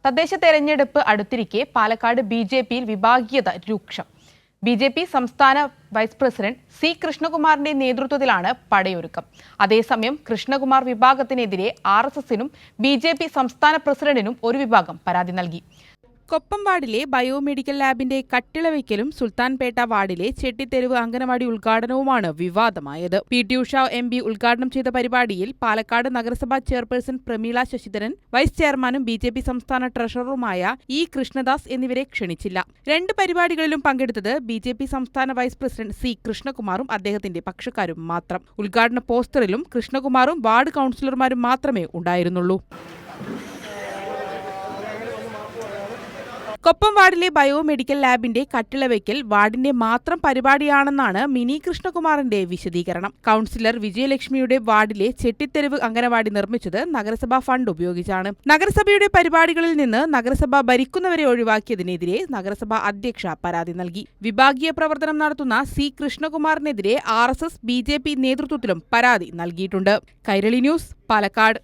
തദ്ദേശ തെരഞ്ഞെടുപ്പ് അടുത്തിരിക്കെ പാലക്കാട് ബി.ജെ.പിയിൽ വിഭാഗീയത രൂക്ഷം. ബി.ജെ.പി സംസ്ഥാന വൈസ് പ്രസിഡന്റ് സി കൃഷ്ണകുമാറിന്റെ നേതൃത്വത്തിലാണ് പടയൊരുക്കം. അതേസമയം കൃഷ്ണകുമാർ വിഭാഗത്തിനെതിരെ ആർ.എസ്.എസിനും ബി.ജെ.പി സംസ്ഥാന പ്രസിഡന്റിനും ഒരു വിഭാഗം പരാതി നൽകി. കൊപ്പം വാർഡിലെ ബയോമെഡിക്കൽ ലാബിന്റെ കട്ടിളവയ്ക്കലും സുൽത്താൻപേട്ട വാർഡിലെ ചെട്ടിത്തെരുവ് അംഗനവാടി ഉദ്ഘാടനവുമാണ് വിവാദമായത്. പി.ടി. ഉഷ എം.പി. ഉദ്ഘാടനം ചെയ്ത പരിപാടിയിൽ പാലക്കാട് നഗരസഭാ ചെയർപേഴ്സൺ പ്രമീള ശശിധരൻ, വൈസ് ചെയർമാനും ബി.ജെ.പി സംസ്ഥാന ട്രഷററുമായ ഇ. കൃഷ്ണദാസ് എന്നിവരെ ക്ഷണിച്ചില്ല. രണ്ട് പരിപാടികളിലും പങ്കെടുത്തത് ബി.ജെ.പി സംസ്ഥാന വൈസ് പ്രസിഡന്റ് സി കൃഷ്ണകുമാറും അദ്ദേഹത്തിന്റെ പക്ഷക്കാരും മാത്രം. ഉദ്ഘാടന പോസ്റ്ററിലും കൃഷ്ണകുമാറും വാർഡ് കൌൺസിലർമാരും മാത്രമേ ഉണ്ടായിരുന്നുള്ളൂ. കൊപ്പം വാർഡിലെ ബയോമെഡിക്കൽ ലാബിന്റെ കട്ടിളവയ്ക്കൽ വാർഡിന്റെ മാത്രം പരിപാടിയാണെന്നാണ് മിനി കൃഷ്ണകുമാറിന്റെ വിശദീകരണം. കൌൺസിലർ വിജയലക്ഷ്മിയുടെ വാർഡിലെ ചെട്ടിത്തെരുവ് അംഗനവാടി നിർമ്മിച്ചത് നഗരസഭാ ഫണ്ട് ഉപയോഗിച്ചാണ്. നഗരസഭയുടെ പരിപാടികളിൽ നിന്ന് നഗരസഭ ഭരിക്കുന്നവരെ ഒഴിവാക്കിയതിനെതിരെ നഗരസഭാ അധ്യക്ഷ പരാതി നൽകി. വിഭാഗീയ പ്രവർത്തനം നടത്തുന്ന സി കൃഷ്ണകുമാറിനെതിരെ ആർ.എസ്.എസ്, ബി.ജെ.പി നേതൃത്വത്തിലും പരാതി നൽകിയിട്ടുണ്ട്. കൈരളി ന്യൂസ്, പാലക്കാട്.